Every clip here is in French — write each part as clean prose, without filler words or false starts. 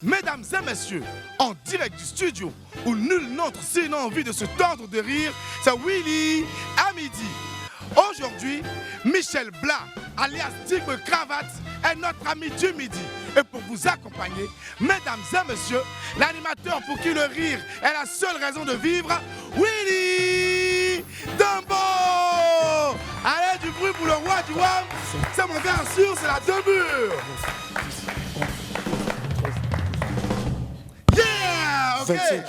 Mesdames et messieurs, en direct du studio où nul n'entre s'il n'a envie de se tordre de rire, c'est Willy à midi. Aujourd'hui, Michel Blas, alias Tigre Cravate, est notre ami du midi. Et pour vous accompagner, mesdames et messieurs, l'animateur pour qui le rire est la seule raison de vivre, Willy Dumbo. Allez, du bruit pour le roi du WAM, c'est mon gars sûr, c'est la demeure. Yeah, ok. 25.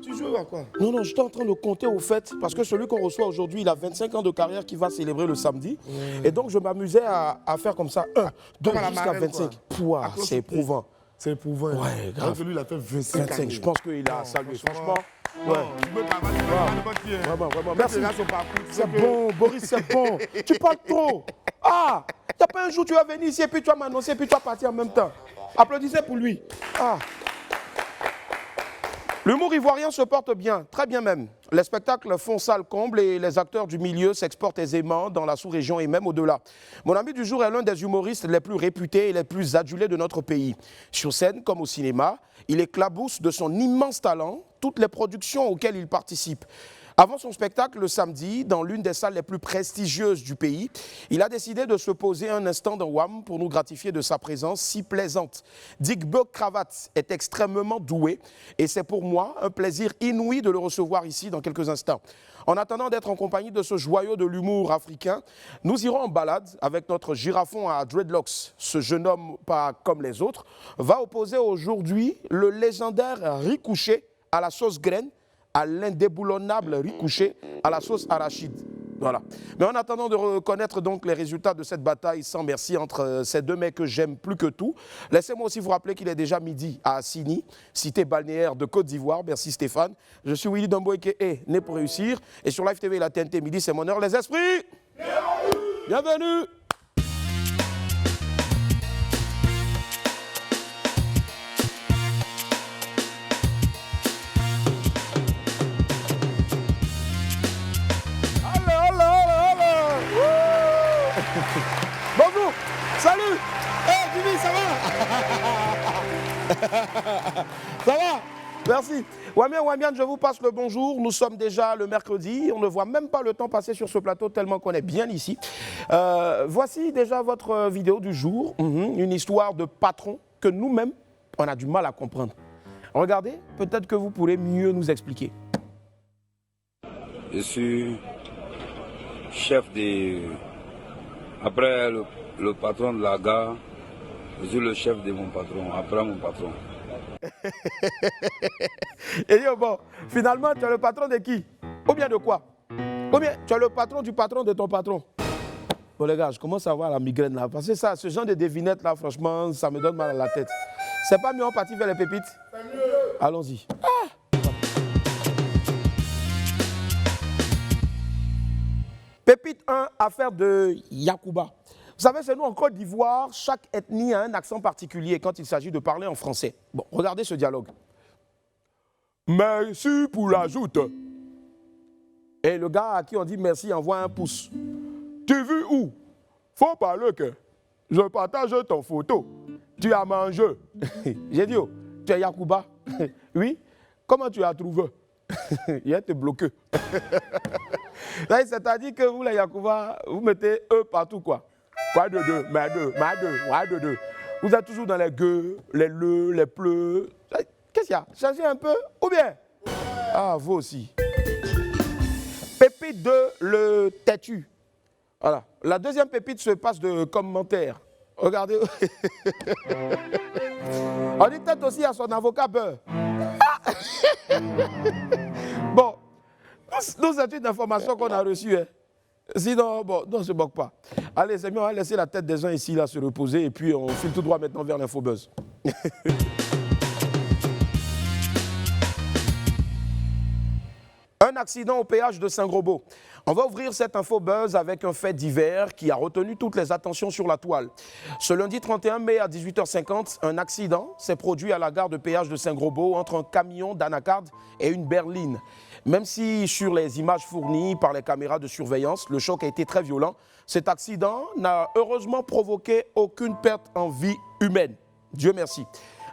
Tu joues à quoi? Non, non, j'étais en train de compter au fait, parce que celui qu'on reçoit aujourd'hui, il a 25 ans de carrière qu'il va célébrer le samedi. Et donc, je m'amusais à faire comme ça, 1, 2, Comme à la jusqu'à marraine, 25. Pouah, c'est éprouvant. C'est éprouvant. Ouais, grave. Donc, lui, il a fait 25 25, je pense qu'il a salué. Franchement, ouais. ouais. Vraiment, vraiment. Merci. C'est Bon, Boris, c'est bon. Tu parles trop. Ah, il n'y a pas un jour tu vas venir ici et puis tu vas m'annoncer et puis tu vas partir en même temps. Applaudissez pour lui. Ah. L'humour ivoirien se porte bien, très bien même. Les spectacles font salle comble et les acteurs du milieu s'exportent aisément dans la sous-région et même au-delà. Mon ami du jour est l'un des humoristes les plus réputés et les plus adulés de notre pays. Sur scène comme au cinéma, il éclabousse de son immense talent toutes les productions auxquelles il participe. Avant son spectacle le samedi, dans l'une des salles les plus prestigieuses du pays, il a décidé de se poser un instant dans WAM pour nous gratifier de sa présence si plaisante. Tigre Cravate est extrêmement doué et c'est pour moi un plaisir inouï de le recevoir ici dans quelques instants. En attendant d'être en compagnie de ce joyau de l'humour africain, nous irons en balade avec notre girafon à dreadlocks. Ce jeune homme, pas comme les autres, va opposer aujourd'hui le légendaire riz couché à la sauce graine à l'indéboulonnable riz couché à la sauce arachide. Voilà. Mais en attendant de reconnaître donc les résultats de cette bataille sans merci entre ces deux mecs que j'aime plus que tout, laissez-moi aussi vous rappeler qu'il est déjà midi à Assini, cité balnéaire de Côte d'Ivoire. Merci Stéphane. Je suis Willy Dumbo qui est né pour réussir. Et sur Live TV et la TNT midi, c'est mon heure. Les esprits, bienvenue. Bonjour, salut. Hey, Jimmy, ça va? Ça va? Merci. Wamian, je vous passe le bonjour. Nous sommes déjà le mercredi. On ne voit même pas le temps passer sur ce plateau tellement qu'on est bien ici. Voici déjà votre vidéo du jour. Une histoire de patron que nous-mêmes, on a du mal à comprendre. Regardez, peut-être que vous pourrez mieux nous expliquer. Je suis chef de... Après le patron de la gare, je suis le chef de mon patron, après mon patron. Et bon, finalement, tu es le patron de qui? Ou bien de quoi? Ou bien tu es le patron de ton patron? Bon les gars, je commence à avoir la migraine là, parce que ça, ce genre de devinettes là, franchement, ça me donne mal à la tête. C'est pas mieux en partie vers les pépites? C'est mieux. Allons-y. Pépite 1, affaire de Yacouba. Vous savez, c'est nous en Côte d'Ivoire, chaque ethnie a un accent particulier quand il s'agit de parler en français. Bon, regardez ce dialogue. Merci pour la joute. Et le gars à qui on dit merci envoie un pouce. Tu vis où? Faut parler que je partage ton photo. Tu as mangé. J'ai dit, oh, tu es Yacouba? Oui. Comment tu as trouvé? Il a été bloqué. C'est-à-dire que vous, les Yacouba, vous mettez eux partout, quoi. Quoi de deux, mais deux, ouais de deux. Vous êtes toujours dans les gueux, les le, les pleux. Qu'est-ce qu'il y a? Changez un peu, ou bien? Ah, vous aussi. Pépite 2, le têtu. Voilà. La deuxième pépite se passe de commentaires. Regardez. On dit peut-être aussi à son avocat beurre. Bon, nous c'est une information qu'on a reçue. Hein. Sinon, bon, non, on ne se moque pas. Allez, c'est mieux, on va laisser la tête des gens ici là se reposer et puis on file tout droit maintenant vers l'infobuzz. Un accident au péage de Saint-Grobeau. On va ouvrir cette infobuzz avec un fait divers qui a retenu toutes les attentions sur la toile. Ce lundi 31 mai à 18h50, un accident s'est produit à la gare de péage de Saint-Grobeau entre un camion d'anacarde et une berline. Même si sur les images fournies par les caméras de surveillance, le choc a été très violent, cet accident n'a heureusement provoqué aucune perte en vie humaine. Dieu merci.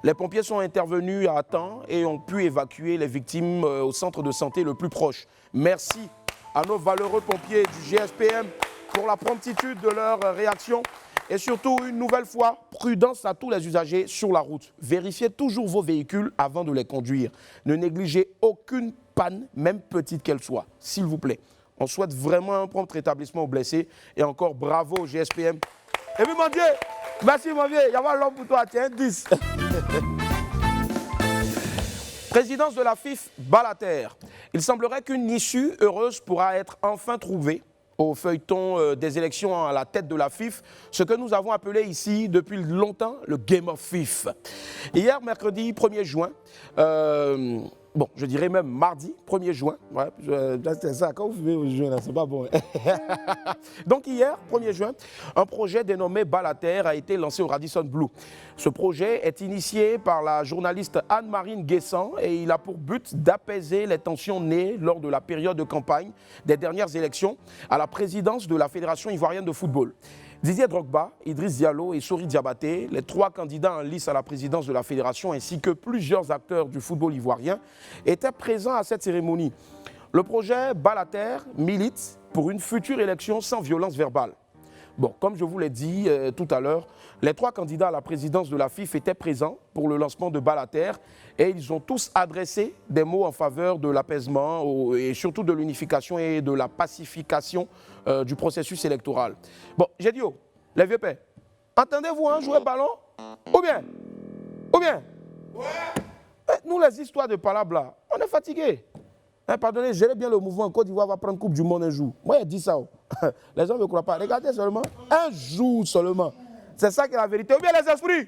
Les pompiers sont intervenus à temps et ont pu évacuer les victimes au centre de santé le plus proche. Merci à nos valeureux pompiers du GSPM pour la promptitude de leur réaction. Et surtout, une nouvelle fois, prudence à tous les usagers sur la route. Vérifiez toujours vos véhicules avant de les conduire. Ne négligez aucune panne, même petite qu'elle soit, s'il vous plaît. On souhaite vraiment un prompt rétablissement aux blessés. Et encore bravo au GSPM. Et puis mon Dieu, merci mon vieux, il y a l'homme pour toi, tiens, 10. Présidence de la FIF, Balater. Il semblerait qu'une issue heureuse pourra être enfin trouvée au feuilleton des élections à la tête de la FIF, ce que nous avons appelé ici depuis longtemps le Game of FIF. Hier, mercredi 1er juin, bon, je dirais même mardi 1er juin, ouais, c'est ça, quand vous fumez au juin, c'est pas bon. Donc hier, 1er juin, un projet dénommé Balater a été lancé au Radisson Blu. Ce projet est initié par la journaliste Anne-Marine Guessant et il a pour but d'apaiser les tensions nées lors de la période de campagne des dernières élections à la présidence de la Fédération ivoirienne de football. Didier Drogba, Idriss Diallo et Sori Diabaté, les 3 candidats en lice à la présidence de la fédération ainsi que plusieurs acteurs du football ivoirien, étaient présents à cette cérémonie. Le projet Balater milite pour une future élection sans violence verbale. Bon, comme je vous l'ai dit tout à l'heure, les 3 candidats à la présidence de la FIF étaient présents pour le lancement de Balater et ils ont tous adressé des mots en faveur de l'apaisement et surtout de l'unification et de la pacification du processus électoral. Bon, j'ai dit, oh, les vieux pères, entendez-vous jouer ballon? Ou bien? Ouais. Nous, les histoires de palabres, on est fatigués. Pardonnez, gérez bien le mouvement. Côte d'Ivoire va prendre Coupe du Monde un jour. Moi, il dit ça. Les gens ne me croient pas. Regardez seulement. Un jour seulement. C'est ça qui est la vérité. Ou bien les esprits.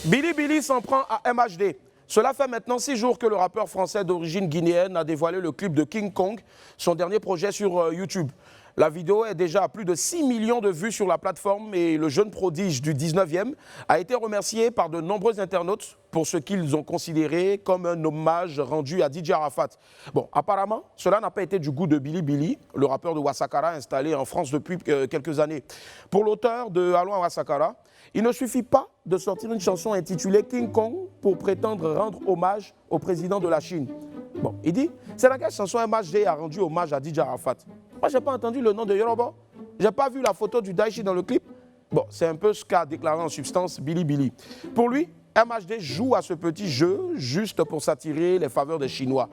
Billy Billy s'en prend à MHD. Cela fait maintenant 6 jours que le rappeur français d'origine guinéenne a dévoilé le clip de King Kong, son dernier projet sur YouTube. La vidéo est déjà à plus de 6 millions de vues sur la plateforme et le jeune prodige du 19e a été remercié par de nombreux internautes pour ce qu'ils ont considéré comme un hommage rendu à DJ Arafat. Bon, apparemment, cela n'a pas été du goût de Billy Billy, le rappeur de Ouassakara installé en France depuis quelques années. Pour l'auteur de Allons à Ouassakara, il ne suffit pas de sortir une chanson intitulée King Kong pour prétendre rendre hommage au président de la Chine. Bon, il dit, c'est laquelle chanson MHD a rendu hommage à DJ Arafat? Moi, je n'ai pas entendu le nom de Yoruba. Je n'ai pas vu la photo du Daichi dans le clip. Bon, c'est un peu ce qu'a déclaré en substance Billy Billy. Pour lui, MHD joue à ce petit jeu juste pour s'attirer les faveurs des Chinois.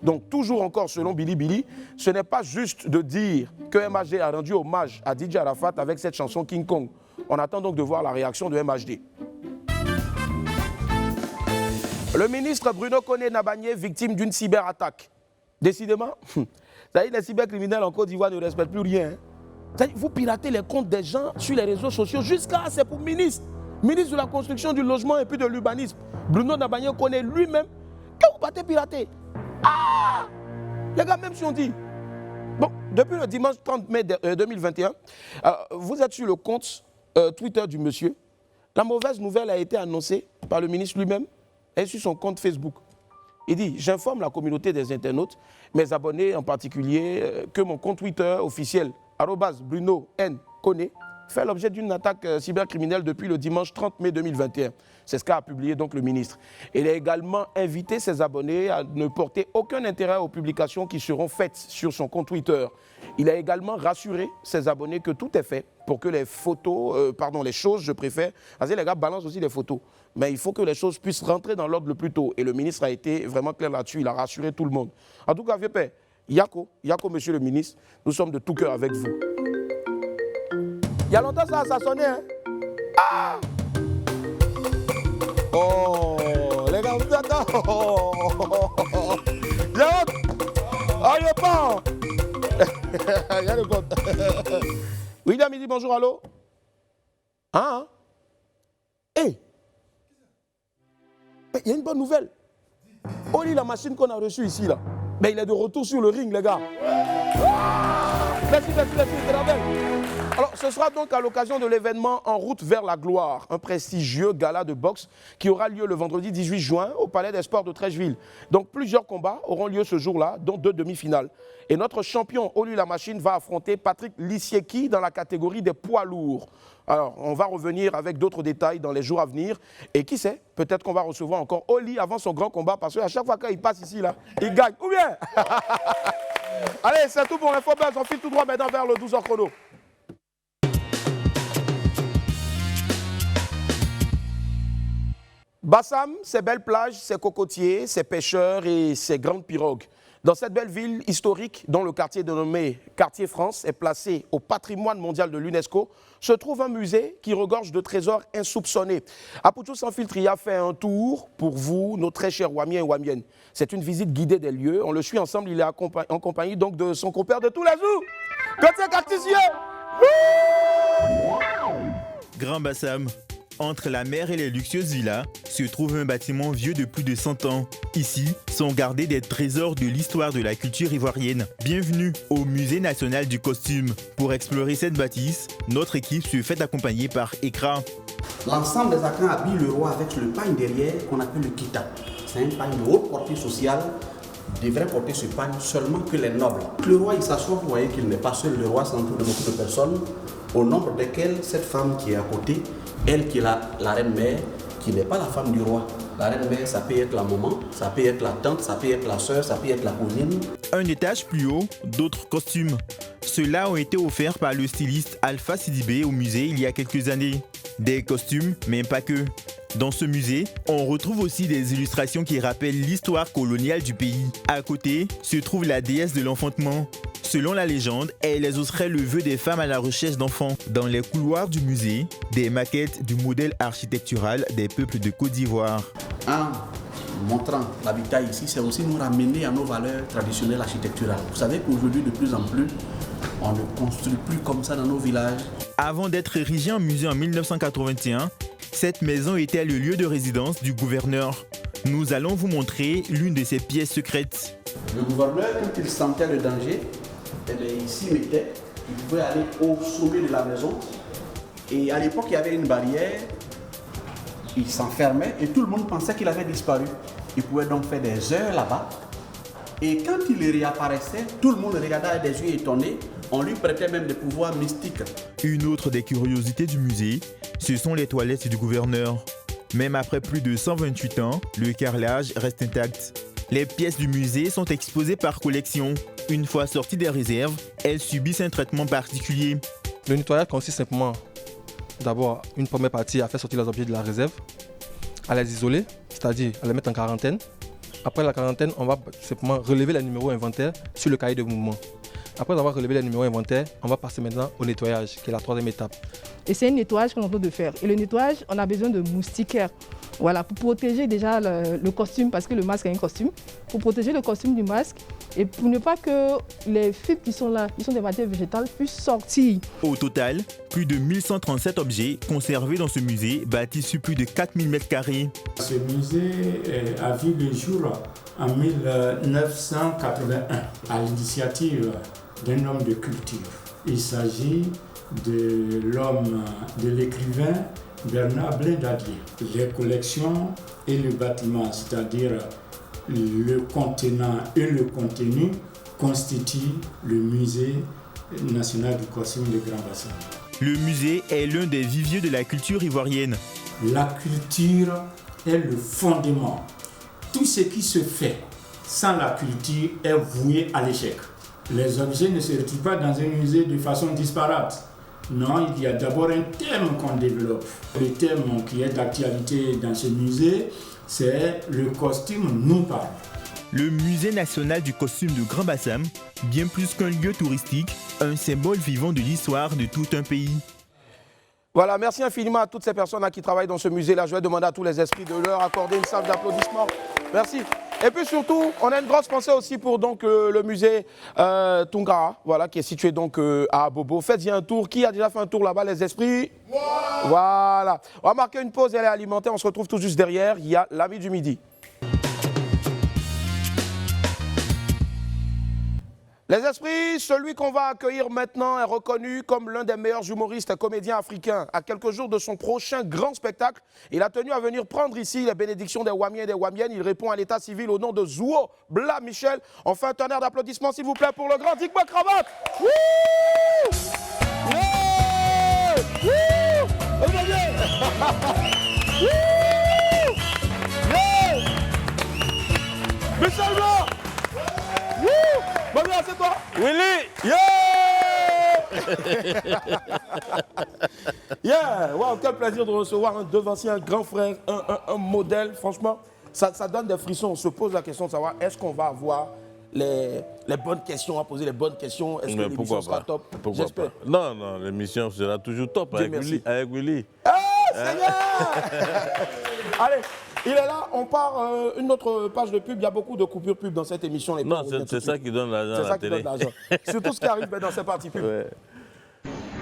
Donc, toujours encore selon Billy Billy, ce n'est pas juste de dire que MHD a rendu hommage à DJ Arafat avec cette chanson King Kong. On attend donc de voir la réaction de MHD. Le ministre Bruno Koné-Nabagné, victime d'une cyberattaque. Décidément, les cybercriminels en Côte d'Ivoire ne respectent plus rien. Vous piratez les comptes des gens sur les réseaux sociaux jusqu'à, c'est pour ministre de la construction, du logement et puis de l'urbanisme. Bruno Nabagné connaît lui-même que vous partez pirater. Ah! Les gars, même si on dit. Bon, depuis le dimanche 30 mai 2021, vous êtes sur le compte Twitter du monsieur. La mauvaise nouvelle a été annoncée par le ministre lui-même et sur son compte Facebook. Il dit, j'informe la communauté des internautes, mes abonnés en particulier, que mon compte Twitter officiel, @Bruno N. Koné, fait l'objet d'une attaque cybercriminelle depuis le dimanche 30 mai 2021. C'est ce qu'a publié donc le ministre. Il a également invité ses abonnés à ne porter aucun intérêt aux publications qui seront faites sur son compte Twitter. Il a également rassuré ses abonnés que tout est fait pour que les photos, les choses, je préfère, parce que les gars balancent aussi les photos, mais il faut que les choses puissent rentrer dans l'ordre le plus tôt. Et le ministre a été vraiment clair là-dessus, il a rassuré tout le monde. En tout cas, vieux père, Yako, monsieur le ministre, nous sommes de tout cœur avec vous. Il y a longtemps ça sonnait, hein? Ah! Oh, les gars, vous attendez. Oh, il est pas. Il y a le pote. William, il dit bonjour, allô? Hein? Hey! Mais il y a une bonne nouvelle. Oli, la machine qu'on a reçue ici, là, mais il est de retour sur le ring, les gars. Merci, c'est la belle. Alors, ce sera donc à l'occasion de l'événement En route vers la gloire, un prestigieux gala de boxe qui aura lieu le vendredi 18 juin au Palais des Sports de Trècheville. Donc, plusieurs combats auront lieu ce jour-là, dont 2 demi-finales. Et notre champion, Olu la Machine, va affronter Patrick Lissieki dans la catégorie des poids lourds. Alors, on va revenir avec d'autres détails dans les jours à venir. Et qui sait, peut-être qu'on va recevoir encore Oli avant son grand combat, parce qu'à chaque fois qu'il passe ici, là, il gagne. Ou bien Allez, c'est tout pour l'Info Buzz. On file tout droit maintenant vers le 12h chrono. Bassam, ses belles plages, ses cocotiers, ses pêcheurs et ses grandes pirogues. Dans cette belle ville historique, dont le quartier dénommé Quartier France est placé au patrimoine mondial de l'UNESCO, se trouve un musée qui regorge de trésors insoupçonnés. Apoutou Sans Filtre y a fait un tour pour vous, nos très chers Wamiens et Wamiennes. C'est une visite guidée des lieux. On le suit ensemble, il est en compagnie donc de son compère de tous les jours. Côté Cactusier. Grand Bassam. Entre la mer et les luxueuses villas se trouve un bâtiment vieux de plus de 100 ans. Ici sont gardés des trésors de l'histoire de la culture ivoirienne. Bienvenue au Musée national du costume. Pour explorer cette bâtisse, notre équipe se fait accompagner par Ekra. L'ensemble des acquins habillent le roi avec le pagne derrière qu'on appelle le kita. C'est un pagne de haute portée sociale. Devrait porter ce pagne seulement que les nobles. Le roi, il s'assoit, vous voyez qu'il n'est pas seul. Le roi s'entoure de beaucoup de personnes, au nombre desquelles cette femme qui est à côté, elle qui est la reine-mère, qui n'est pas la femme du roi. La reine-mère, ça peut être la maman, ça peut être la tante, ça peut être la sœur, ça peut être la cousine. Un étage plus haut, d'autres costumes. Ceux-là ont été offerts par le styliste Alpha Sidibé au musée il y a quelques années. Des costumes, mais pas que. Dans ce musée, on retrouve aussi des illustrations qui rappellent l'histoire coloniale du pays. À côté se trouve la déesse de l'enfantement. Selon la légende, elle exaucerait le vœu des femmes à la recherche d'enfants. Dans les couloirs du musée, des maquettes du modèle architectural des peuples de Côte d'Ivoire. En montrant l'habitat ici, c'est aussi nous ramener à nos valeurs traditionnelles architecturales. Vous savez qu'aujourd'hui, de plus en plus, on ne construit plus comme ça dans nos villages. Avant d'être érigée en musée en 1981, cette maison était le lieu de résidence du gouverneur. Nous allons vous montrer l'une de ses pièces secrètes. Le gouverneur, quand il sentait le danger, il s'y mettait, il pouvait aller au sommet de la maison. Et à l'époque, il y avait une barrière, il s'enfermait et tout le monde pensait qu'il avait disparu. Il pouvait donc faire des heures là-bas. Et quand il réapparaissait, tout le monde regardait avec des yeux étonnés. On lui prêtait même des pouvoirs mystiques. Une autre des curiosités du musée, ce sont les toilettes du gouverneur. Même après plus de 128 ans, le carrelage reste intact. Les pièces du musée sont exposées par collection. Une fois sorties des réserves, elles subissent un traitement particulier. Le nettoyage consiste simplement, d'abord, une première partie à faire sortir les objets de la réserve, à les isoler, c'est-à-dire à les mettre en quarantaine. Après la quarantaine, on va simplement relever les numéros inventaires sur le cahier de mouvement. Après avoir relevé les numéros inventaires, on va passer maintenant au nettoyage, qui est la troisième étape. Et c'est un nettoyage qu'on est en train de faire. Et le nettoyage, on a besoin de moustiquaires. Voilà, pour protéger déjà le costume, parce que le masque a un costume. Pour protéger le costume du masque et pour ne pas que les fibres qui sont là, qui sont des matières végétales, puissent sortir. Au total, plus de 1137 objets conservés dans ce musée, bâti sur plus de 4000 m². Ce musée a vu le jour en 1981 à l'initiative d'un homme de culture. Il s'agit de l'écrivain Bernard Blindadier. Les collections et le bâtiment, c'est-à-dire le contenant et le contenu, constituent le musée national du costume de Grand Bassam. Le musée est l'un des viviers de la culture ivoirienne. La culture est le fondement. Tout ce qui se fait sans la culture est voué à l'échec. Les objets ne se retrouvent pas dans un musée de façon disparate. Non, il y a d'abord un thème qu'on développe. Le thème qui est d'actualité dans ce musée, c'est le costume nous parle. Le musée national du costume de Grand Bassam, bien plus qu'un lieu touristique, un symbole vivant de l'histoire de tout un pays. Voilà, merci infiniment à toutes ces personnes qui travaillent dans ce musée-là. Je vais demander à tous les esprits de leur accorder une salve d'applaudissements. Merci. Et puis surtout, on a une grosse pensée aussi pour donc, le musée Tungara, voilà, qui est situé donc à Abobo. Faites-y un tour. Qui a déjà fait un tour là-bas, les esprits? Voilà. On va marquer une pause, elle est alimentée. On se retrouve tout juste derrière. Il y a l'ami du midi. Les esprits, celui qu'on va accueillir maintenant est reconnu comme l'un des meilleurs humoristes et comédiens africains. À quelques jours de son prochain grand spectacle, il a tenu à venir prendre ici les bénédictions des Wamiens et des Wamiennes. Il répond à l'état civil au nom de Zouo Bla Michel. On fait un tonnerre d'applaudissements, s'il vous plaît, pour le grand Digba Cravate. Wouh! Yeah! Wouh! Wouh! Yeah! Michel Blanc! Wouh! Bon, bien, c'est toi? Willy! Yeah! Yeah! Wow, quel plaisir de recevoir un devancier, un grand frère, un modèle. Franchement, ça donne des frissons. On se pose la question de savoir est-ce qu'on va avoir les bonnes questions, à poser les bonnes questions. Est-ce que l'émission sera top? J'espère. Non, non, l'émission sera toujours top avec Willy. Ah, Seigneur! Allez, il est là, on part une autre page de pub. Il y a beaucoup de coupures pub dans cette émission. Non, c'est ça qui donne l'argent à la télé. C'est tout ce qui arrive dans ces parties pub. Ouais.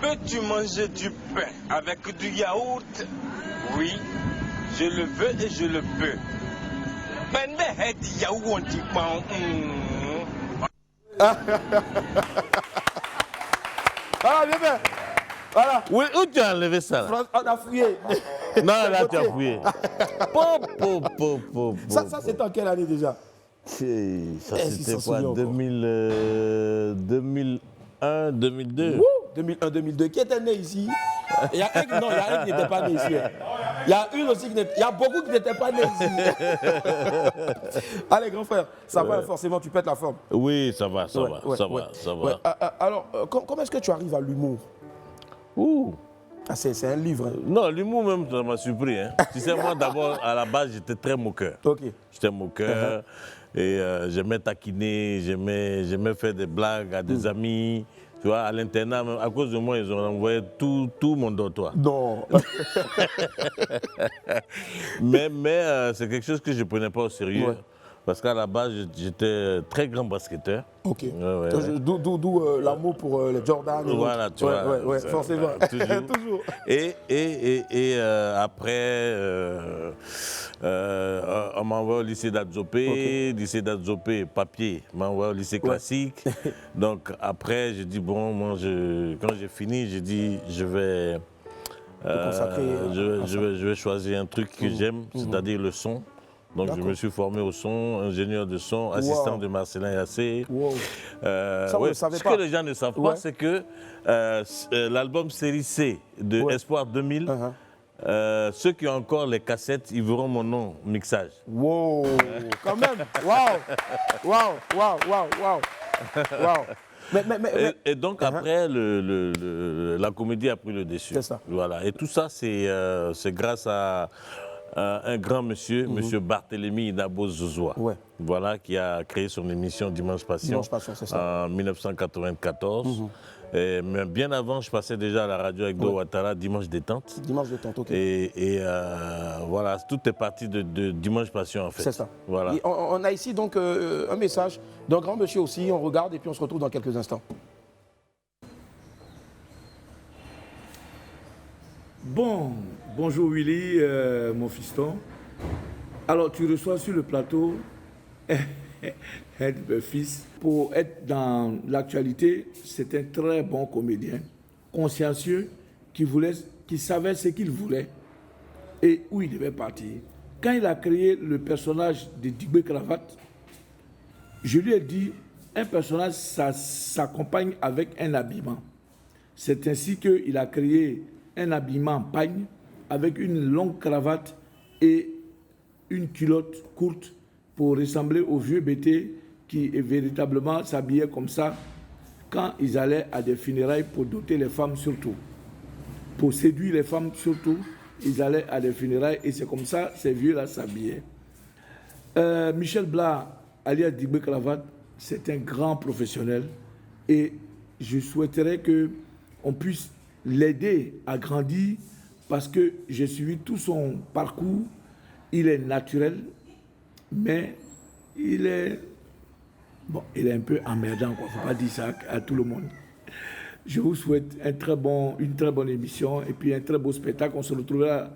Peux-tu manger du pain avec du yaourt? Oui, je le veux et je le peux. Ben, yaourt, Voilà, bien fait. Voilà. Oui, où tu as enlevé ça là? On a fouillé. Non, là tu as fouillé. Ça c'est en quelle année déjà? Ça c'était quoi? 2001, 2002. 2001, 2002. Qui était né ici? Il y a un qui n'était pas né ici. Il y a une aussi il y a beaucoup qui n'étaient pas nés ici. Allez, grand frère, ça va forcément, tu pètes la forme. Oui, ça va. Alors, comment est-ce que tu arrives à l'humour? Ah, c'est un livre. Hein. Non, l'humour même, ça m'a surpris. Hein. Tu sais, moi d'abord, à la base, j'étais très moqueur. Ok. J'étais moqueur et j'aimais taquiner, j'aimais faire des blagues à des amis. Tu vois, à l'internat, à cause de moi, ils ont envoyé tout mon dortoir. Non. mais c'est quelque chose que je ne prenais pas au sérieux. Ouais. Parce qu'à la base, j'étais très grand basketteur. Ok. D'où l'amour pour les Jordan. Voilà, tu vois. Ouais, forcément. Toujours. Et après, on m'a envoyé au lycée d'Adzopé. Okay. Lycée d'Adzopé, papier, m'a envoyé au lycée classique. Donc après, j'ai dit, bon, moi, quand j'ai fini, j'ai dit, je vais choisir un truc que j'aime, c'est-à-dire le son. Donc je me suis formé au son, ingénieur de son, assistant de Marcelin Yassé. Ça, vous ne savez pas. Ce que les gens ne savent pas, c'est que l'album série C de Espoir 2000, ceux qui ont encore les cassettes, ils verront mon nom, mixage. Wow, quand même. Wow. Et donc après, la comédie a pris le dessus. C'est ça. Voilà. Et tout ça, c'est grâce à un grand monsieur, monsieur Barthélemy Inabo Zouzoua, voilà, qui a créé son émission Dimanche Passion, en 1994. Mais bien avant, je passais déjà à la radio avec Do Ouattara, Dimanche Détente. Dimanche Détente, ok. Et voilà, tout est parti de Dimanche Passion en fait. C'est ça. Voilà. Et on a ici donc un message d'un grand monsieur aussi, on regarde et puis on se retrouve dans quelques instants. Bonjour Willy, mon fiston. Alors tu reçois sur le plateau un de mes fils. Pour être dans l'actualité, c'est un très bon comédien, consciencieux, qui savait ce qu'il voulait et où il devait partir. Quand il a créé le personnage de Digbe Cravate, je lui ai dit, un personnage, ça s'accompagne avec un habillement. C'est ainsi qu'il a créé un habillement en pagne avec une longue cravate et une culotte courte pour ressembler aux vieux bêtés qui véritablement s'habillaient comme ça quand ils allaient à des funérailles pour doter les femmes surtout. Pour séduire les femmes surtout, ils allaient à des funérailles et c'est comme ça ces vieux-là s'habillaient. Michel Bla, alias Digbe Cravate, c'est un grand professionnel et je souhaiterais qu'on puisse l'aider à grandir parce que j'ai suivi tout son parcours. Il est naturel, mais il est un peu emmerdant, quoi. Faut pas dire ça à tout le monde. Je vous souhaite une très bonne émission et puis un très beau spectacle. On se retrouvera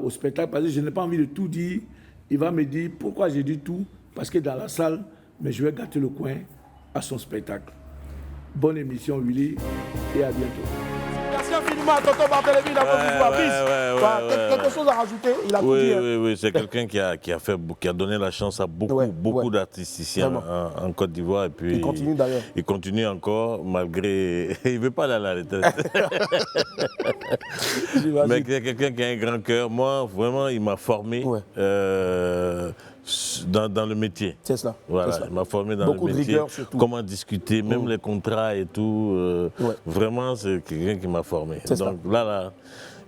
au spectacle parce que je n'ai pas envie de tout dire. Il va me dire pourquoi j'ai dit tout, parce que dans la salle, mais je vais gâter le coin à son spectacle. Bonne émission, Willy, et à bientôt. Merci infiniment à Tonton Barthélémy d'avoir quelque chose à rajouter, il a tout dit. Oui, c'est quelqu'un qui a donné la chance à beaucoup d'artistes ici en Côte d'Ivoire. Et puis, il continue d'ailleurs. Il continue encore, malgré... Il ne veut pas aller à la retraite. Mais c'est quelqu'un qui a un grand cœur. Moi, vraiment, il m'a formé dans le métier. C'est cela. Voilà, il m'a formé dans beaucoup le métier. De rigueur, surtout. Comment discuter, même les contrats et tout. Vraiment, c'est quelqu'un qui m'a formé. Donc là,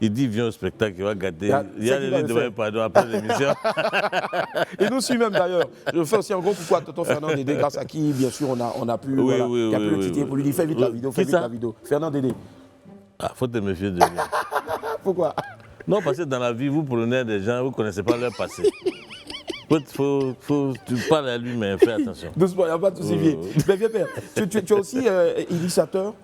il dit viens au spectacle, il va gâter. Il y a des devoirs, pardon, après l'émission. Il nous suit même d'ailleurs. Je fais aussi un gros coucou à Tonton Fernand Dédé, grâce à qui, bien sûr, on a pu pu le titiller pour lui dire fais vite la vidéo, fais vite la vidéo. Fernand Dédé. Ah, faut te méfier de lui. Pourquoi? Non, parce que dans la vie, vous prenez des gens, vous ne connaissez pas leur passé. Tu parles à lui, mais fais attention. Doucement, il n'y a pas de souci, vieux. Mais vieux père, tu es aussi initiateur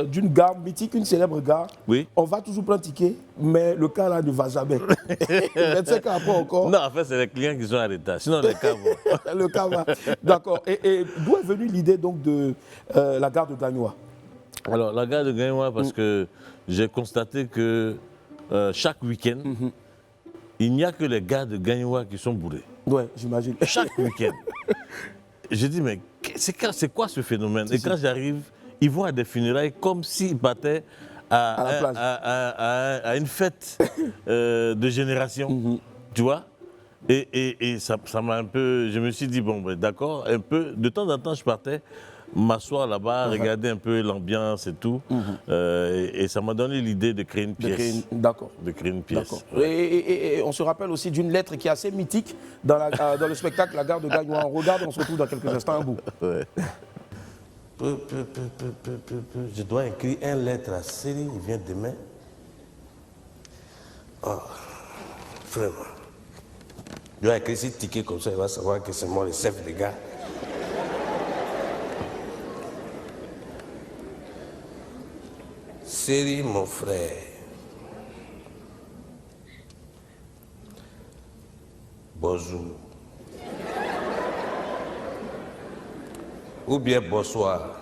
d'une gare mythique, une célèbre gare. Oui. On va toujours pratiquer, mais le cas là ne va jamais. 25 ans après encore. Non, en fait, c'est les clients qui sont en retard. Sinon, les cas vont. Le cas va. D'accord. Et d'où est venue l'idée donc de la gare de Gagnoa? Alors, la gare de Gagnoa, parce que j'ai constaté que chaque week-end, il n'y a que les gars de Gagnoa qui sont bourrés. Oui, j'imagine. Chaque week-end. J'ai dit, mais c'est quoi ce phénomène? Et quand j'arrive, ils vont à des funérailles comme s'ils battaient à une fête de génération. Tu vois? Et ça m'a un peu... Je me suis dit, bon, ben, d'accord, un peu... De temps en temps, je partais m'asseoir là-bas, regarder un peu l'ambiance et tout. Et ça m'a donné l'idée de créer une pièce. D'accord. De créer une pièce. Et on se rappelle aussi d'une lettre qui est assez mythique dans le spectacle La gare de Gagnoa. On regarde, on se retrouve dans quelques instants un bout. Je dois écrire une lettre à Série, il vient demain. Oh, vraiment. Je dois écrire ce ticket comme ça, il va savoir que c'est moi le chef de gare. Série, mon frère. Bonjour. Ou bien bonsoir.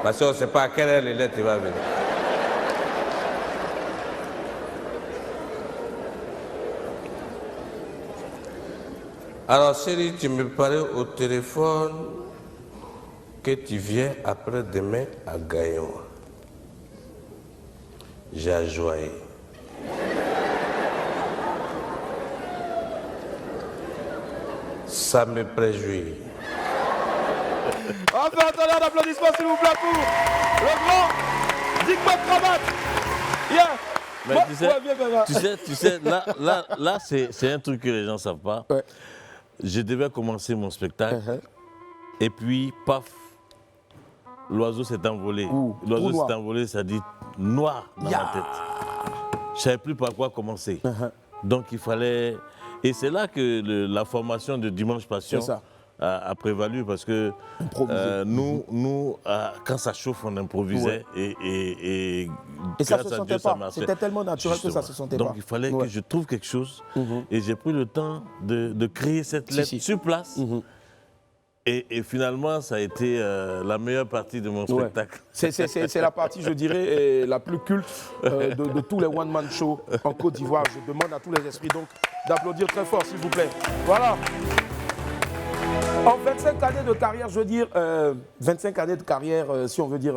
Parce qu'on ne sait pas à quelle heure les lettres vont venir. Alors, chérie, tu me parlais au téléphone que tu viens après-demain à Gagnoa. J'ai joyé. Ça me préjouit. On fait entendre un applaudissement s'il vous plaît pour le grand Dick Cravate. Yeah. Mais tu sais, là c'est un truc que les gens ne savent pas. Ouais. Je devais commencer mon spectacle et puis, paf, l'oiseau s'est envolé. L'oiseau s'est envolé, ça dit noir dans ma tête. Je ne savais plus par quoi commencer. Donc il fallait... Et c'est là que la formation de Dimanche Passion a prévalu parce que nous, quand ça chauffe, on improvisait et ça ne se sentait pas. C'était tellement naturel que ça ne se sentait pas. Donc il fallait que je trouve quelque chose et j'ai pris le temps de créer cette lettre sur place. Et finalement, ça a été la meilleure partie de mon spectacle. C'est la partie, je dirais, la plus culte de tous les one-man shows en Côte d'Ivoire. Je demande à tous les esprits donc d'applaudir très fort, s'il vous plaît. Voilà. En 25 années de carrière, je veux dire, 25 années de carrière, si on veut dire,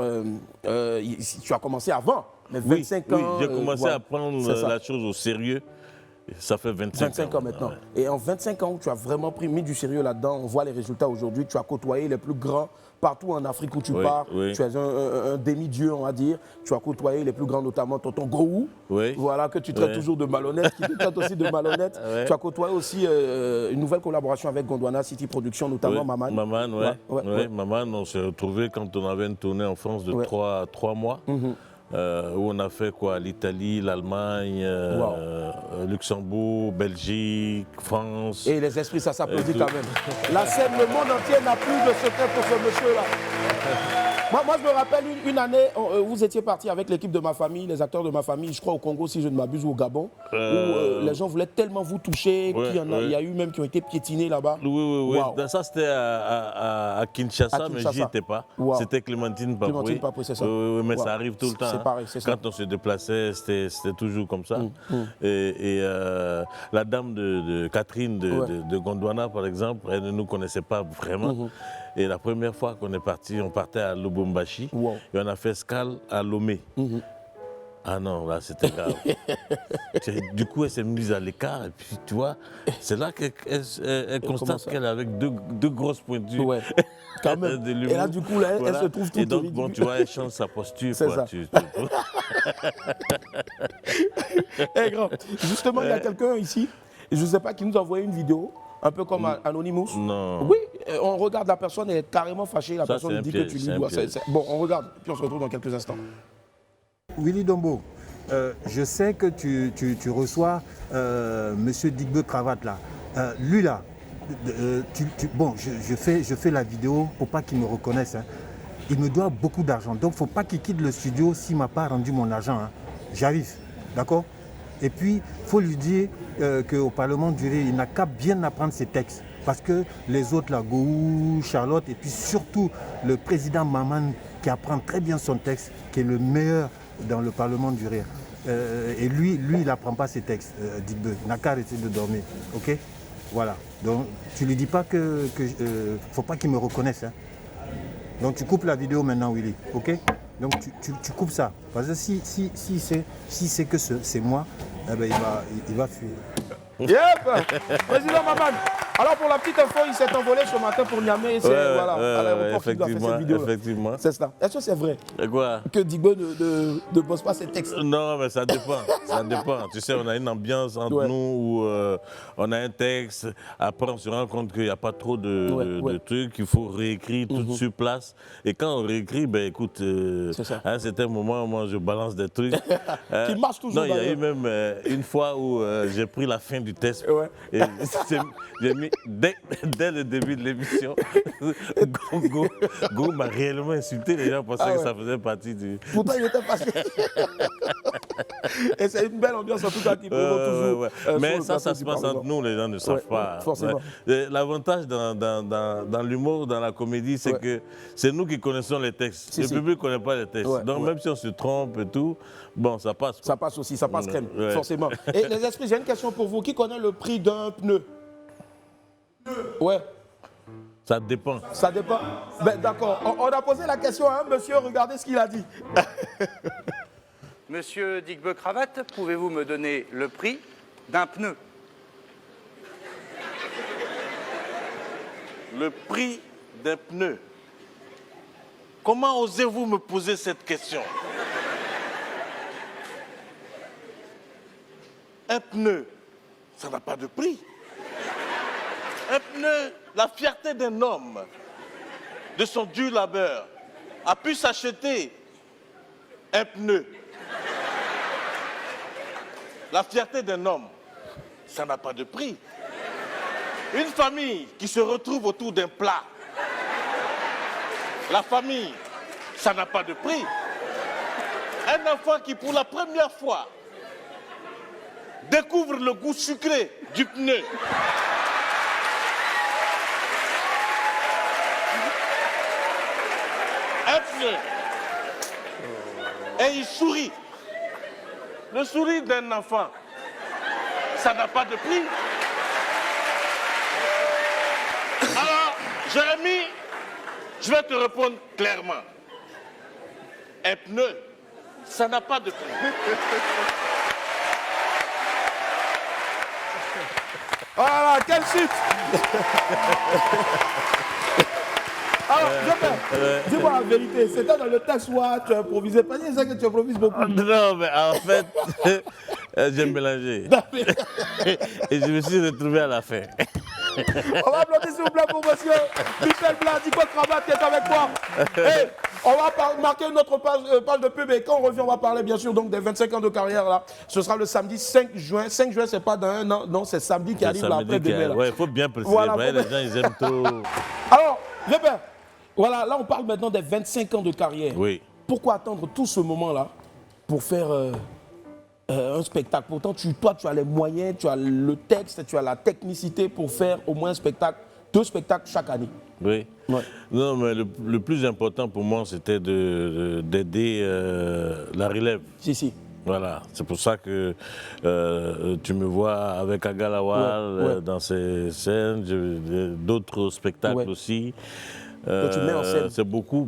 tu as commencé avant, mais 25 ans... Oui, j'ai commencé à prendre la chose au sérieux. Ça fait 25 ans maintenant. Et en 25 ans où tu as vraiment mis du sérieux là-dedans, on voit les résultats aujourd'hui. Tu as côtoyé les plus grands partout en Afrique où tu pars. Tu es un demi-dieu, on va dire. Tu as côtoyé les plus grands, notamment Tonton Gowou, voilà, que tu traites toujours de malhonnête, qui te traite aussi de malhonnête. Tu as côtoyé aussi une nouvelle collaboration avec Gondwana City Production, notamment Maman. Maman, on s'est retrouvés quand on avait une tournée en France de 3 mois. Où on a fait quoi? L'Italie, l'Allemagne, Luxembourg, Belgique, France. Et les esprits, ça s'applaudit quand même. La scène, le monde entier n'a plus de secret pour ce monsieur-là. Moi, je me rappelle une année, vous étiez parti avec l'équipe de ma famille, les acteurs de ma famille, je crois au Congo, si je ne m'abuse, ou au Gabon, où les gens voulaient tellement vous toucher qu'il y a eu même qui ont été piétinés là-bas. Oui. Wow. Ça, c'était à Kinshasa, mais j'y étais pas. Wow. C'était Clémentine Papoué. Clémentine Papoué, c'est ça. Mais ça arrive tout le temps. C'est pareil, c'est ça. Quand on se déplaçait, c'était toujours comme ça. Et la dame de Catherine de Gondwana, par exemple, elle ne nous connaissait pas vraiment. Et la première fois qu'on est parti, on partait à Lubumbashi et on a fait escale à Lomé. Ah non, là c'était grave. Du coup, elle s'est mise à l'écart et puis tu vois, c'est là qu'elle constate qu'elle est avec deux grosses pointures. Ouais, quand même. Et là, du coup, elle se trouve toute. Et donc, bon, tu vois, elle change sa posture. C'est ça. Hey, grand, justement, il y a quelqu'un ici, je ne sais pas, qui nous a envoyé une vidéo. Un peu comme Anonymous. Non. Oui, on regarde la personne, elle est carrément fâchée. La personne dit piège, que tu lui dois. Bon, on regarde, puis on se retrouve dans quelques instants. Willy Dombo, je sais que tu reçois Monsieur Digbe Cravate là. Lui là, bon, je fais la vidéo pour pas qu'il me reconnaisse. Hein. Il me doit beaucoup d'argent, donc faut pas qu'il quitte le studio s'il m'a pas rendu mon argent. Hein. J'arrive, d'accord? Et puis, il faut lui dire qu'au Parlement du Ré, il n'a qu'à bien apprendre ses textes. Parce que les autres, là, Gou, Charlotte, et puis surtout le président Maman, qui apprend très bien son texte, qui est le meilleur dans le Parlement du Ré. Et lui, il n'apprend pas ses textes, Digbe. Il n'a qu'à arrêter de dormir. OK? Voilà. Donc, tu ne lui dis pas que faut pas qu'il me reconnaisse. Hein. Donc, tu coupes la vidéo maintenant, Willy. OK? Donc tu coupes ça. Parce que si c'est que c'est moi, eh ben, il va fuir. Yep. Président Maman. Alors pour la petite info, il s'est envolé ce matin pour Niamey. C'est à l'aéroport qu'il doit faire cette vidéo. Effectivement. C'est ça. Est-ce que c'est vrai quoi? Que Digbe ne bosse pas ses textes? Non, mais ça dépend. Ça dépend. Tu sais, on a une ambiance entre nous où on a un texte. Après, on se rend compte qu'il n'y a pas trop de trucs. Il faut réécrire tout sur place. Et quand on réécrit, ben écoute, à un certain moment, moi, je balance des trucs. Qui marchent toujours. Non, il y a eu même une fois où j'ai pris la fin du test. Et j'ai mis, dès le début de l'émission, Go m'a réellement insulté. Les gens pensaient que ça faisait partie du... Pourtant, il était passé. Et c'est une belle ambiance en tout cas qui prévaut toujours. Mais ça se passe entre nous, les gens ne savent pas. Forcément. L'avantage dans l'humour, dans la comédie, c'est que c'est nous qui connaissons les textes. Le public ne connaît pas les textes. Donc même si on se trompe et tout, bon, ça passe. Ça passe aussi, ça passe crème, forcément. Et les esprits, j'ai une question pour vous. Qui connaît le prix d'un pneu? Ouais. Ça dépend. Ça dépend. Ben, d'accord. On a posé la question à un monsieur, regardez ce qu'il a dit. Monsieur Digbe Cravate, pouvez-vous me donner le prix d'un pneu? Le prix d'un pneu? Comment osez-vous me poser cette question? Un pneu, ça n'a pas de prix. Un pneu, la fierté d'un homme, de son dur labeur, a pu s'acheter un pneu. La fierté d'un homme, ça n'a pas de prix. Une famille qui se retrouve autour d'un plat, la famille, ça n'a pas de prix. Un enfant qui, pour la première fois, découvre le goût sucré du pneu. Un pneu. Et il sourit. Le sourire d'un enfant, ça n'a pas de prix. Alors, Jérémy, je vais te répondre clairement. Un pneu, ça n'a pas de prix. Voilà, quelle chute. Alors, dis-moi la vérité, c'était dans le texte où tu improvisais. Pas dire ça que tu improvises beaucoup. Non, mais en fait, j'ai mélangé. Et je me suis retrouvé à la fin. On va applaudir s'il vous plaît pour monsieur Michel Blanc, Digbe Cravate qui est avec moi. Hey, on va marquer notre page de pub et quand on revient, on va parler bien sûr donc des 25 ans de carrière là. Ce sera le samedi 5 juin. 5 juin, c'est pas dans un an, non, c'est samedi qui arrive là après demain. Ouais, il faut bien préciser. Voilà, les gens, ils aiment trop. Alors, Weber, Voilà, là on parle maintenant des 25 ans de carrière. Oui. Pourquoi attendre tout ce moment-là pour faire un spectacle? Pourtant, toi, tu as les moyens, tu as le texte, tu as la technicité pour faire au moins un spectacle, 2 spectacles chaque année. Oui. Ouais. Non, mais le plus important pour moi, c'était d'aider la relève. Si. Voilà, c'est pour ça que tu me vois avec Agalawal dans ces scènes, d'autres spectacles aussi. Tu mets en scène. C'est beaucoup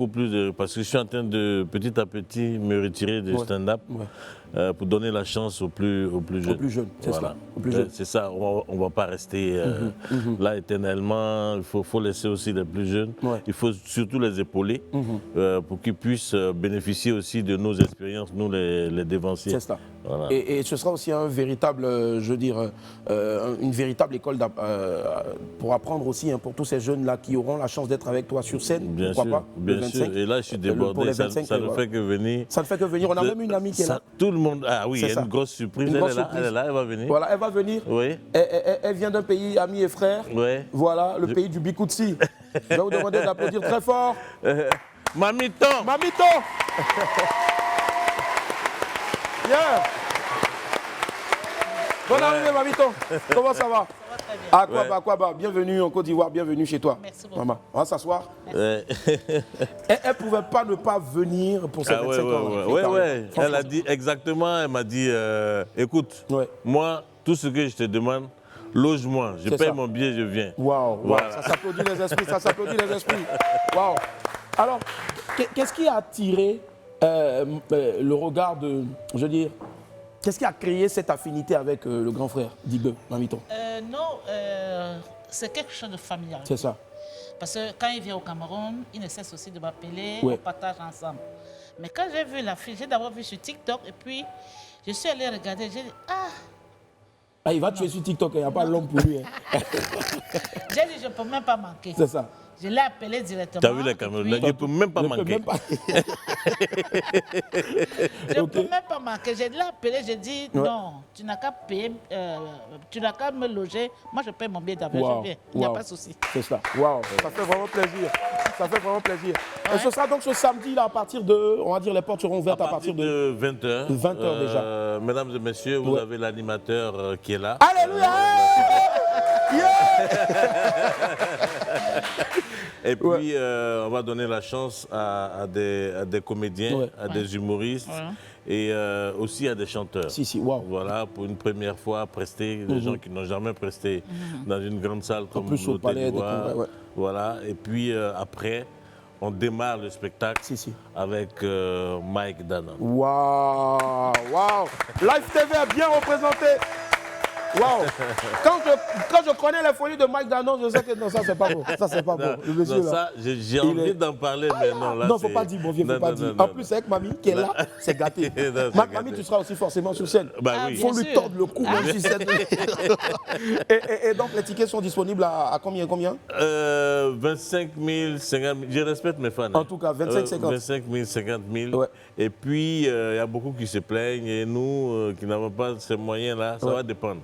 plus parce que je suis en train de petit à petit me retirer du stand-up pour donner la chance aux plus jeunes. Aux plus jeunes, c'est voilà. ça. Aux plus jeunes. C'est ça, on ne va pas rester là éternellement. Il faut laisser aussi les plus jeunes. Il faut surtout les épauler pour qu'ils puissent bénéficier aussi de nos expériences, nous les dévanciers. C'est ça. Voilà. Et ce sera aussi un véritable, une véritable école pour apprendre aussi pour tous ces jeunes-là qui auront la chance d'être avec toi sur scène. Bien pourquoi sûr, pas, bien sûr. Et là, je suis débordé. Ça ne fait que venir. Ça ne fait que venir. On a même une amie qui est là. Tout le monde. Ah oui, il y a une grosse surprise. Elle est là, elle va venir. Voilà, elle va venir. Oui. Elle vient d'un pays ami et frère. Oui. Voilà, le pays du Bikoutsi. Je vais vous demander d'applaudir très fort. Mamito. Mamito. Yeah. Bonne arrivée, Mamito. Comment ça va? Aquaba, bienvenue en Côte d'Ivoire, bienvenue chez toi. Merci beaucoup. Maman, on va s'asseoir. Elle ne pouvait pas ne pas venir pour ses 25 ans. Oui. Elle a dit exactement, elle m'a dit, écoute, moi, tout ce que je te demande, loge-moi, je paye mon billet, je viens. Waouh, voilà. Ça s'applaudit les esprits, Waouh. Alors, qu'est-ce qui a attiré le regard de, je veux dire, qu'est-ce qui a créé cette affinité avec le grand frère d'Igbe, Mamito? Non, c'est quelque chose de familial. C'est ça. Parce que quand il vient au Cameroun, il ne cesse aussi de m'appeler, on partage ensemble. Mais quand j'ai vu la fille, j'ai d'abord vu sur TikTok et puis je suis allée regarder, j'ai dit, il va tuer sur TikTok, il n'y a pas l'homme pour lui. J'ai dit, je ne peux même pas manquer. C'est ça. Je l'ai appelé directement. Tu as vu les Camerounais, je ne peux même pas manquer. Je ne peux même pas manquer. Je l'ai appelé, j'ai dit, non, tu n'as qu'à payer, tu n'as qu'à me loger. Moi, je paye mon billet d'avion, je viens. Il n'y a pas de souci. C'est ça. Waouh, ça fait vraiment plaisir. Ça fait vraiment plaisir. Et ce sera donc ce samedi, là, à partir de, on va dire, les portes seront ouvertes à partir de 20h. 20h déjà. Mesdames et messieurs, vous avez l'animateur qui est là. Alléluia! Et puis, on va donner la chance à des comédiens, à des humoristes et aussi à des chanteurs. Voilà, pour une première fois, prester, des gens qui n'ont jamais presté dans une grande salle comme l'Hôtel d'Ivoire. Voilà, et puis après, on démarre le spectacle avec Mike Danon. Waouh! Live TV est bien représenté. Waouh! Quand je connais les folies de Mike Danon, je sais que non, ça c'est pas bon. Ça c'est pas bon. Le monsieur, non, ça, j'ai envie d'en parler, mais non, là. Non, faut pas dire, mon vieux, faut pas dire. En plus, avec Mamie qui est là, c'est gâté. Mamie, tu seras aussi forcément sur scène. Il faut lui tordre le cou, même sur scène. Et donc, les tickets sont disponibles à combien? 25 000, 50 000. Je respecte mes fans. En tout cas, 25 000, 50 000. Et puis, il y a beaucoup qui se plaignent. Et nous, qui n'avons pas ces moyens-là, ça va dépendre.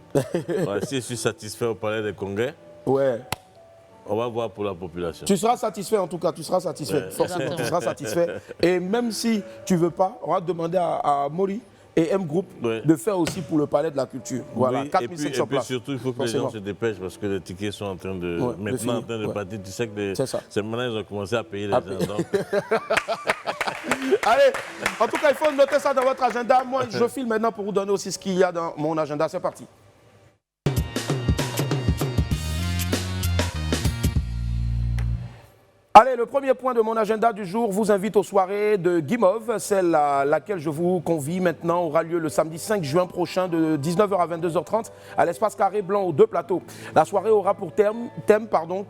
Si je suis satisfait au Palais des Congrès, on va voir pour la population. Tu seras satisfait en tout cas, tu seras satisfait. Forcément, tu seras satisfait. Et même si tu ne veux pas, on va demander à Mori et M Group de faire aussi pour le Palais de la Culture. Voilà, 4500 places. Et puis surtout, il faut que les gens se dépêchent parce que les tickets sont en train de maintenant en train de partir. Tu sais que ces maintenant, ils ont commencé à payer les gens. Donc... Allez, en tout cas, il faut noter ça dans votre agenda. Moi, je file maintenant pour vous donner aussi ce qu'il y a dans mon agenda. C'est parti. Allez, le premier point de mon agenda du jour vous invite aux soirées de Guimauve, celle à laquelle je vous convie maintenant aura lieu le samedi 5 juin prochain de 19h à 22h30 à l'espace Carré Blanc aux 2 plateaux. La soirée aura pour thème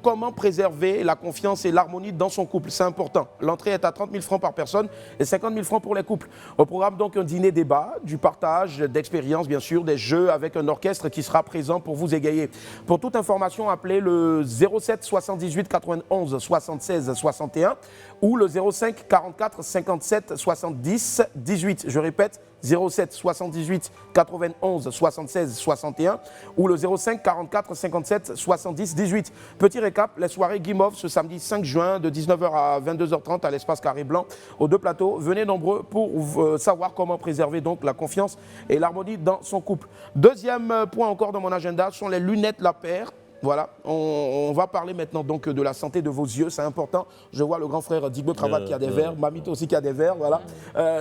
comment préserver la confiance et l'harmonie dans son couple. C'est important. L'entrée est à 30 000 francs par personne et 50 000 francs pour les couples. Au programme donc un dîner-débat, du partage d'expériences bien sûr, des jeux avec un orchestre qui sera présent pour vous égayer. Pour toute information, appelez le 07 78 91 76 76 61 ou le 05 44 57 70 18. Je répète, 07 78 91 76 61 ou le 05 44 57 70 18. Petit récap, les soirées Guimauve ce samedi 5 juin de 19h à 22h30 à l'espace Carré Blanc aux deux plateaux. Venez nombreux pour savoir comment préserver donc la confiance et l'harmonie dans son couple. Deuxième point encore dans mon agenda sont les lunettes La Paire. Voilà, on va parler maintenant donc de la santé de vos yeux, c'est important. Je vois le grand frère Digbo Cravate qui a des verres, Mamito aussi qui a des verres, voilà.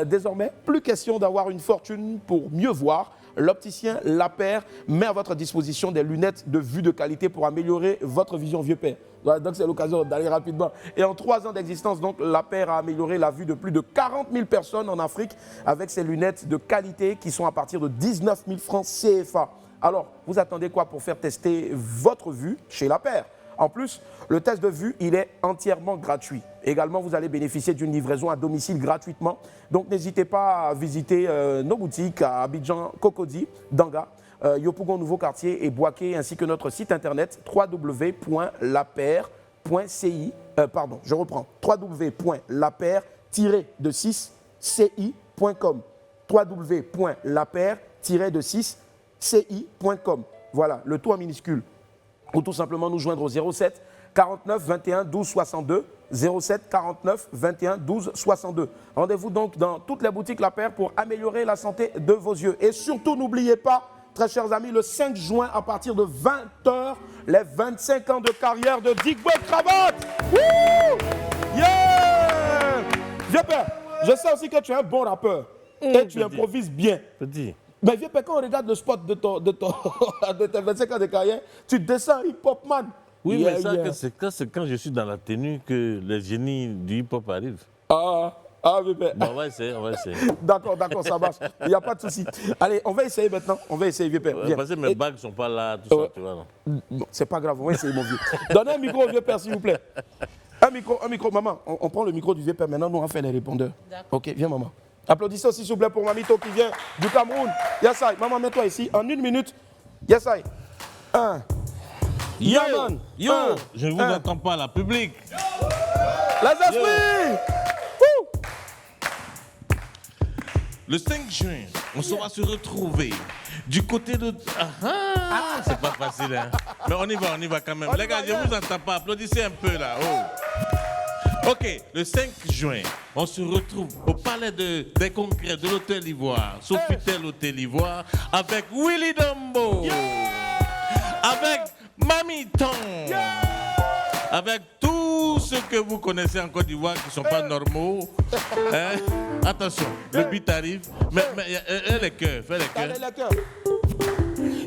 Désormais, plus question d'avoir une fortune pour mieux voir. L'opticien La Paire met à votre disposition des lunettes de vue de qualité pour améliorer votre vision vieux père. Voilà, donc c'est l'occasion d'aller rapidement. Et en 3 ans d'existence, donc La Paire a amélioré la vue de plus de 40 000 personnes en Afrique avec ces lunettes de qualité qui sont à partir de 19 000 francs CFA. Alors, vous attendez quoi pour faire tester votre vue chez La Paire? En plus, le test de vue, il est entièrement gratuit. Également, vous allez bénéficier d'une livraison à domicile gratuitement. Donc, n'hésitez pas à visiter nos boutiques à Abidjan, Cocody, Danga, Yopougon, Nouveau Quartier et Boaké, ainsi que notre site internet www.lapaire.ci. Je reprends, www.lapaire-6ci.com. www.lapaire-6ci.com. Voilà, le tout en minuscule. Ou tout simplement nous joindre au 07 49 21 12 62. 07 49 21 12 62. Rendez-vous donc dans toutes les boutiques La Paire pour améliorer la santé de vos yeux. Et surtout, n'oubliez pas, très chers amis, le 5 juin à partir de 20h, les 25 ans de carrière de Digbo Cravate. Wouh! Yeah! Vieux père, je sais aussi que tu es un bon rappeur et tu improvises bien. Mais vieux père, quand on regarde le spot de tes 25 ans de carrière, tu descends hip-hop man. Oui, mais ça, c'est quand je suis dans la tenue que les génies du hip-hop arrivent. Ah, vieux père. Bon, on va essayer. D'accord, ça marche. Il n'y a pas de souci. Allez, on va essayer maintenant. On va essayer, vieux père. Parce que mes bagues ne sont pas là, tout ça, tu vois. Non. Bon, c'est pas grave, on va essayer, mon vieux. Donnez un micro au vieux père, s'il vous plaît. Un micro, maman. On prend le micro du vieux père. Maintenant, nous, on va faire les répondeurs. Ok, viens, maman. Applaudissez aussi, s'il vous plaît, pour Mamito qui vient du Cameroun. Yassai, maman, mets-toi ici en 1 minute. Yassai. 1. Yo, je ne vous entends pas, la public. Les esprits. Le 5 juin, on saura se retrouver du côté de... c'est pas facile, hein. Mais on y va quand même. Les gars, je ne vous entends pas. Applaudissez un peu, là. Oh. Ok, le 5 juin, on se retrouve au palais des congrès de l'Hôtel Ivoire, Sofitel Hôtel Ivoire, avec Willy Dombo, avec Mamito, avec tous ceux que vous connaissez en Côte d'Ivoire qui ne sont pas normaux. Hein? Attention, le beat arrive, mais les cœurs, fais les cœurs.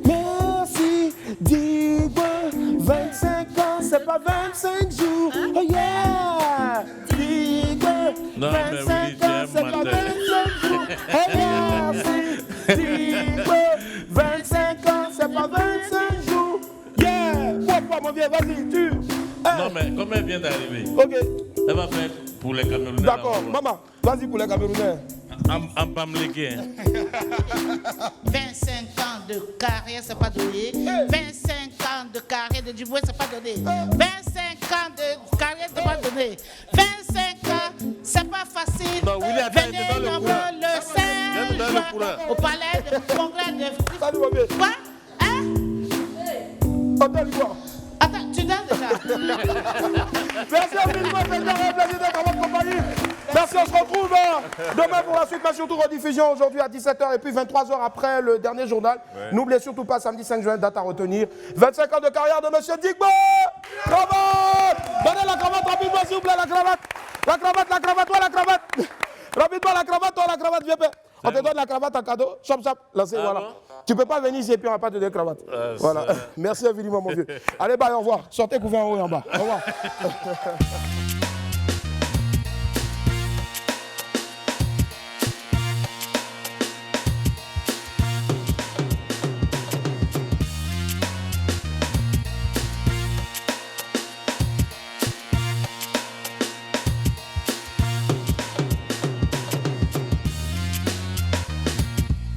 Merci, Digbo, 25 ans, c'est pas 25 jours. Oh yeah! Digbo, 25 ans, c'est pas 25 jours. Oh merci, Digbo, 25 ans, c'est pas 25 jours. Yeah! Pourquoi, mon vieux, vas-y, tu. Non, mais comme elle vient d'arriver, ok. Elle va faire pour les Camerounais. D'accord, maman, vas-y pour les Camerounais. En Pamlégué. 25 ans de carrière, c'est pas donné. 25 ans de carrière de Djibouti, c'est pas donné. 25 ans de carrière, c'est pas donné. 25 ans, c'est pas facile. Non, Willy, attends, venez nombreux le 5 juin au palais de congrès de... Salut, mon vieux. Quoi? Hein? Hôtel Ivoire. Attends, tu donnes déjà. Merci à vous, c'est un plaisir d'être en votre compagnie. Merci, on se retrouve demain pour la suite, mais surtout rediffusion aujourd'hui à 17h et puis 23h après le dernier journal. Ouais. N'oubliez surtout pas, samedi 5 juin, date à retenir. 25 ans de carrière de M. Digbo. Cravate. Donnez la cravate rapidement, s'il vous plaît, la cravate. La cravate, toi, la cravate. Rapidement, la cravate, vieux père. On te donne la cravate en cadeau. Chop, lancez, voilà. Bon? Tu peux pas venir ici et puis on va pas te donner cravate. Voilà. Merci infiniment, mon vieux. Allez, bye, au revoir. Sortez couvert en haut et en bas. Au revoir.